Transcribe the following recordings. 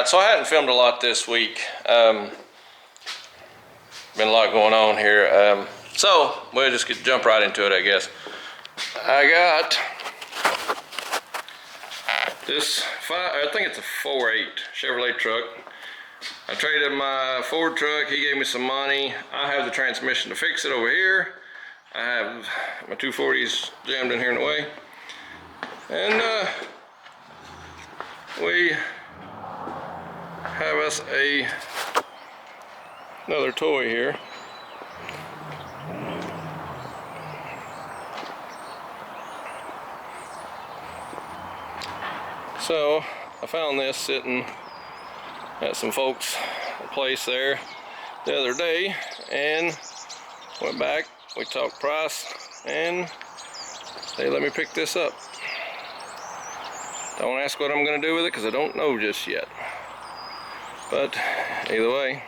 So I hadn't filmed a lot this week. Been a lot going on here. So we'll just jump right into it, I guess. I got this I think it's a 4.8 Chevrolet truck. I traded my Ford truck. He gave me some money. I have the transmission to fix it over here. I have my 240s jammed in here in the way. And we have us another toy here. So I found this sitting at some folks' place there the other day, and went back, we talked price, and they let me pick this up. Don't ask what I'm going to do with it because I don't know just yet. But either way,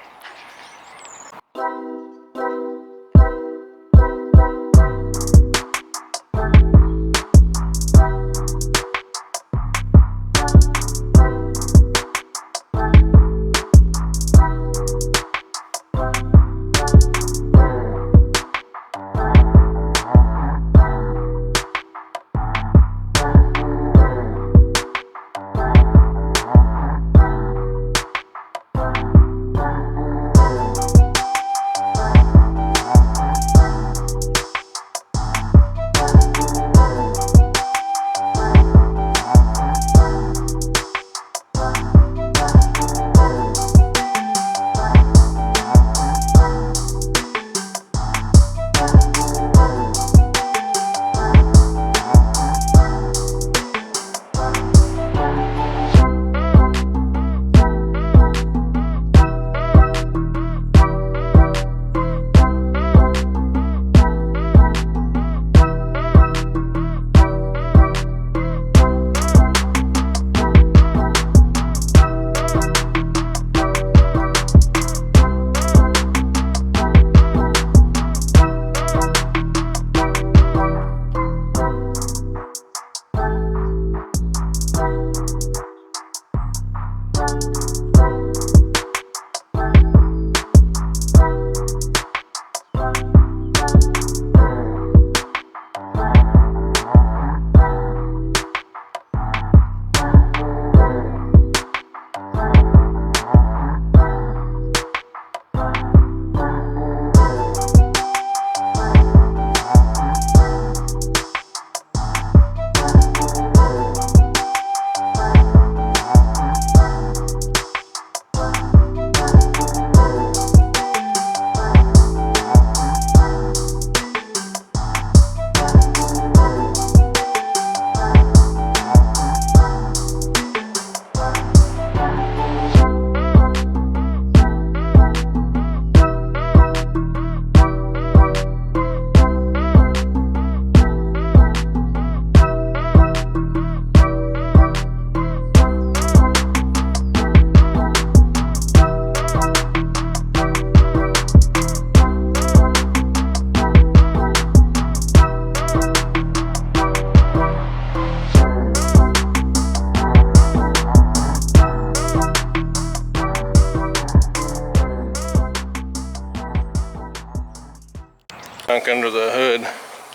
under the hood,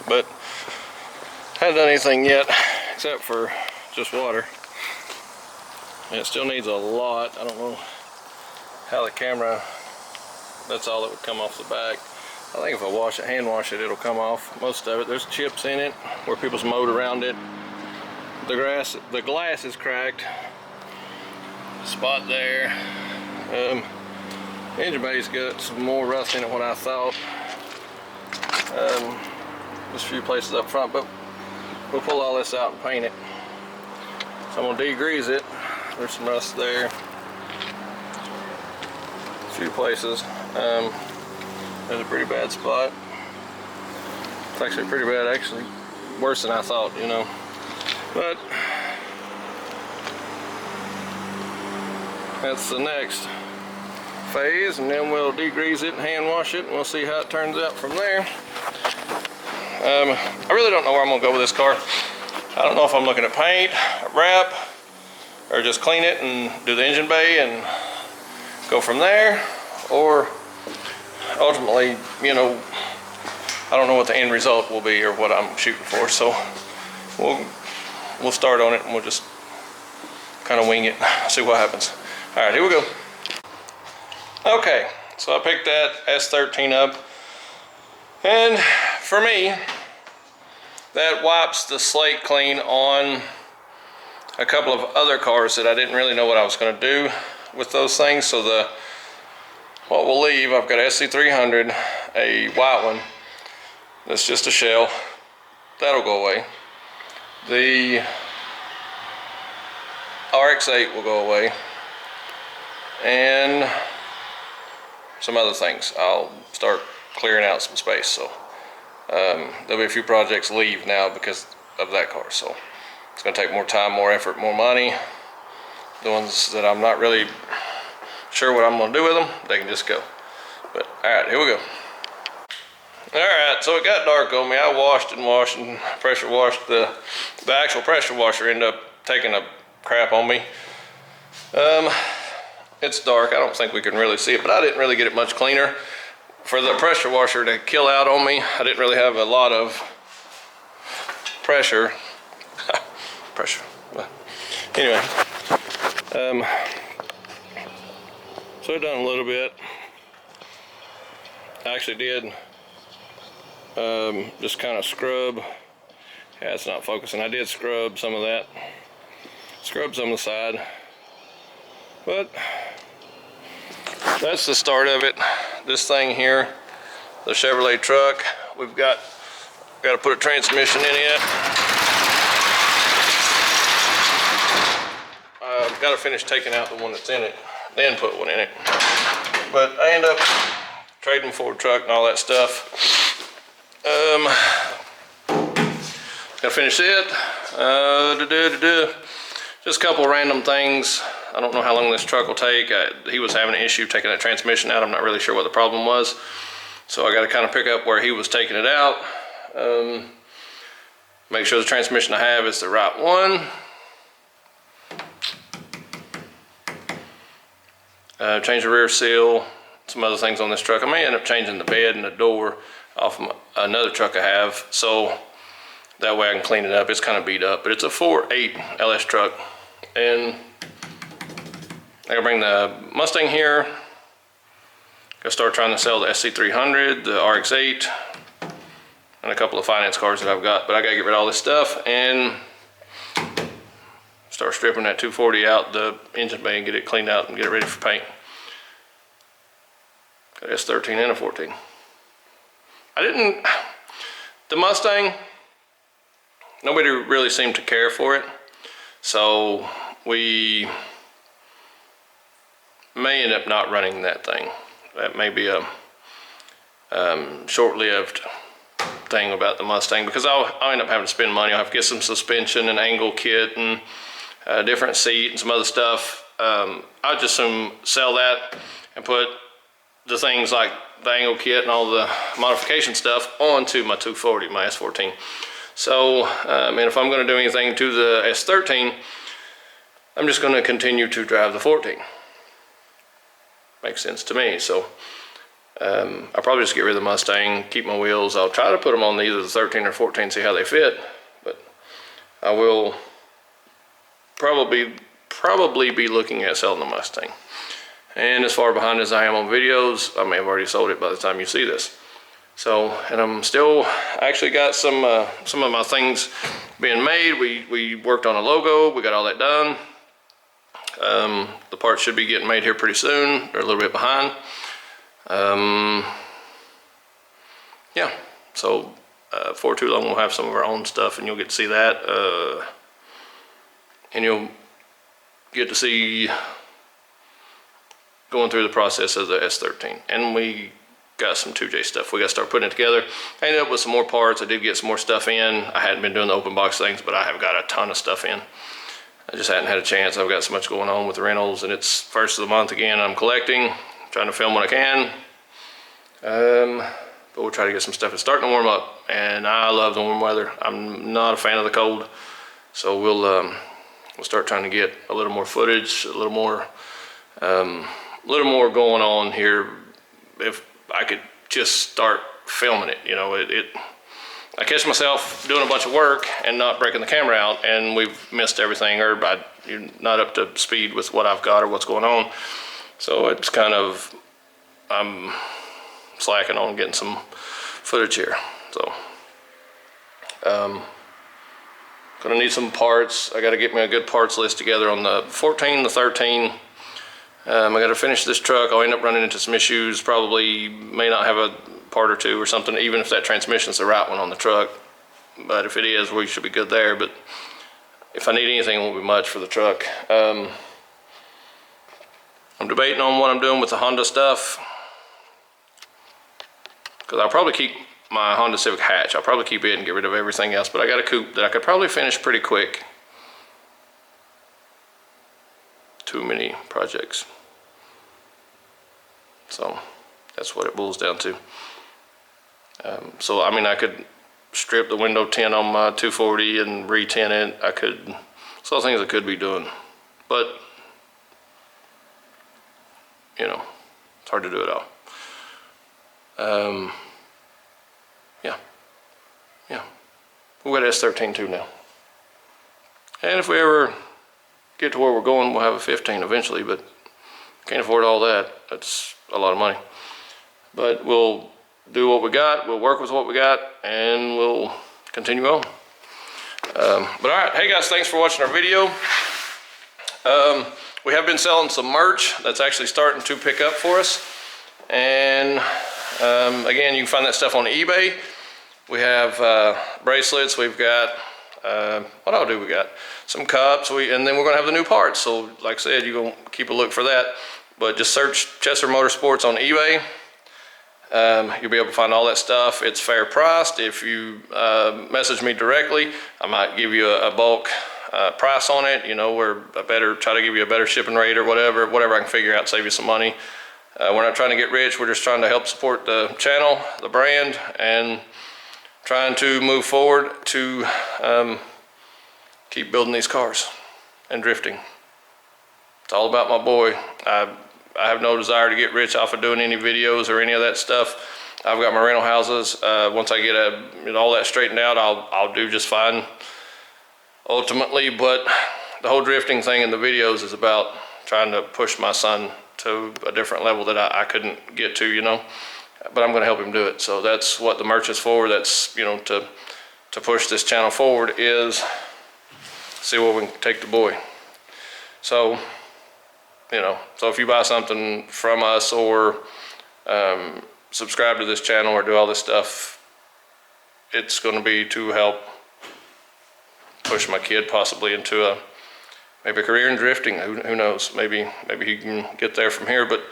but haven't done anything yet except for just water. And it still needs a lot. I don't know how the camera, that's all that would come off the back. I think if I wash it, hand wash it, it'll come off most of it. There's chips in it where people's mowed around it. The glass is cracked. Spot there. Engine bay's got some more rust in it than what I thought. Just a few places up front, but we'll pull all this out and paint it. So I'm gonna degrease it. There's some rust there. A few places. There's a pretty bad spot. It's actually pretty bad, actually. Worse than I thought, you know. But that's the next phase, and then we'll degrease it and hand wash it, and we'll see how it turns out from there. I really don't know where I'm gonna go with this car. I don't know if I'm looking at paint, wrap, or just clean it and do the engine bay and go from there, or ultimately, you know, I don't know what the end result will be or what I'm shooting for, so we'll start on it and we'll just kind of wing it, see what happens. All right, here we go. Okay, so I picked that S13 up, and for me, that wipes the slate clean on a couple of other cars that I didn't really know what I was going to do with those things. So what we'll leave, I've got SC300, a white one that's just a shell, that'll go away. The RX-8 will go away, and some other things. I'll start clearing out some space, so there'll be a few projects leave now because of that car, so it's going to take more time, more effort, more money. The ones that I'm not really sure what I'm going to do with them, they can just go. But all right, here we go. All right, so it got dark on me. I washed and pressure washed. The actual pressure washer ended up taking a crap on me. It's dark. I don't think we can really see it, but I didn't really get it much cleaner. For the pressure washer to kill out on me, I didn't really have a lot of pressure. But anyway, so I've done a little bit. I actually did just kind of scrub. Yeah, it's not focusing. I did scrub some of that. Scrub some of the side. But that's the start of it. This thing here, the Chevrolet truck, we've got to put a transmission in it. I've got to finish taking out the one that's in it, then put one in it. But I end up trading for a truck and all that stuff. Gotta finish it. Just a couple random things. I don't know how long this truck will take. He was having an issue taking that transmission out. I'm not really sure what the problem was. So I got to kind of pick up where he was taking it out. Make sure the transmission I have is the right one. Change the rear seal. Some other things on this truck. I may end up changing the bed and the door off another truck I have. So that way I can clean it up. It's kind of beat up, but it's a 4.8 LS truck. And I gotta bring the Mustang here. Gotta start trying to sell the SC300, the RX-8, and a couple of finance cars that I've got. But I gotta get rid of all this stuff and start stripping that 240 out the engine bay and get it cleaned out and get it ready for paint. Got S13 and a 14. The Mustang, nobody really seemed to care for it. So we may end up not running that thing. That may be a short-lived thing about the Mustang, because I'll end up having to spend money. I'll have to get some suspension and angle kit and a different seat and some other stuff. I'll just soon sell that and put the things like the angle kit and all the modification stuff onto my 240, my S14. So, and if I'm going to do anything to the S13, I'm just going to continue to drive the 14. Makes sense to me. So I'll probably just get rid of the Mustang, keep my wheels. I'll try to put them on either the 13 or 14, see how they fit. But I will probably be looking at selling the Mustang. And as far behind as I am on videos, I may have already sold it by the time you see this. So, and I'm still actually got some of my things being made. We worked on a logo. We got all that done. The parts should be getting made here pretty soon. They're a little bit behind. Yeah, so for too long we'll have some of our own stuff and you'll get to see that. And you'll get to see going through the process of the S13. And we got some 2J stuff. We got to start putting it together. I ended up with some more parts. I did get some more stuff in. I hadn't been doing the open box things, but I have got a ton of stuff in. I just hadn't had a chance. I've got so much going on with the rentals, and it's first of the month again. I'm collecting, trying to film when I can. But we'll try to get some stuff. It's starting to warm up, and I love the warm weather. I'm not a fan of the cold, so we'll start trying to get a little more footage, a little more going on here. If I could just start filming it, you know, I catch myself doing a bunch of work and not breaking the camera out, and we've missed everything, or you're not up to speed with what I've got or what's going on. So it's kind of, I'm slacking on getting some footage here. So gonna need some parts. I gotta get me a good parts list together on the 14, the 13. I gotta finish this truck. I'll end up running into some issues, probably may not have a part or two or something, even if that transmission's the right one on the truck. But if it is, we should be good there. But if I need anything, it won't be much for the truck. I'm debating on what I'm doing with the Honda stuff, because I'll probably keep my Honda Civic hatch. I'll probably keep it and get rid of everything else, but I got a coupe that I could probably finish pretty quick. Too many projects. So that's what it boils down to. So I mean, I could strip the window tint on my 240 and re-tint it. I could, there's all things I could be doing, but you know, it's hard to do it all. Yeah, we've got S13 too now. And if we ever get to where we're going, we'll have a 15 eventually, but can't afford all that. That's a lot of money. But we'll do what we got, we'll work with what we got, and we'll continue on. But all right, hey guys, thanks for watching our video. We have been selling some merch that's actually starting to pick up for us. And again, you can find that stuff on eBay. We have bracelets, we've got, what all do we got? Some cups, and then we're gonna have the new parts. So like I said, you're gonna keep a look for that. But just search Chesser Motorsports on eBay. You'll be able to find all that stuff. It's fair priced. If you message me directly, I might give you a bulk price on it, you know, where try to give you a better shipping rate or whatever I can figure out, save you some money. We're not trying to get rich, we're just trying to help support the channel, the brand, and trying to move forward to keep building these cars and drifting. It's all about my boy. I have no desire to get rich off of doing any videos or any of that stuff. I've got my rental houses. Once I get all that straightened out, I'll do just fine ultimately. But the whole drifting thing in the videos is about trying to push my son to a different level that I couldn't get to, you know. But I'm gonna help him do it. So that's what the merch is for. That's, you know, to push this channel forward, is see where we can take the boy. So, you know, so if you buy something from us or subscribe to this channel or do all this stuff, it's going to be to help push my kid possibly into maybe a career in drifting. Who knows? Maybe he can get there from here, but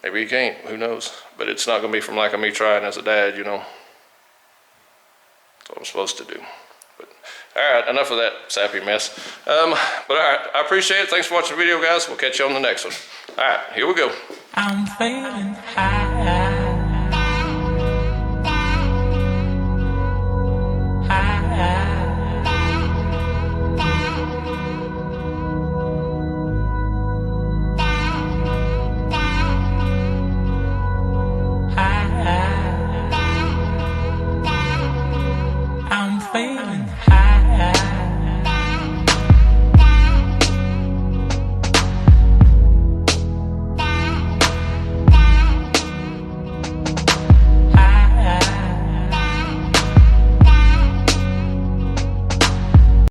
maybe he can't. Who knows? But it's not going to be from lack of me trying as a dad, you know. That's what I'm supposed to do. All right, enough of that sappy mess. But all right, I appreciate it. Thanks for watching the video, guys. We'll catch you on the next one. All right, here we go. I'm feeling high.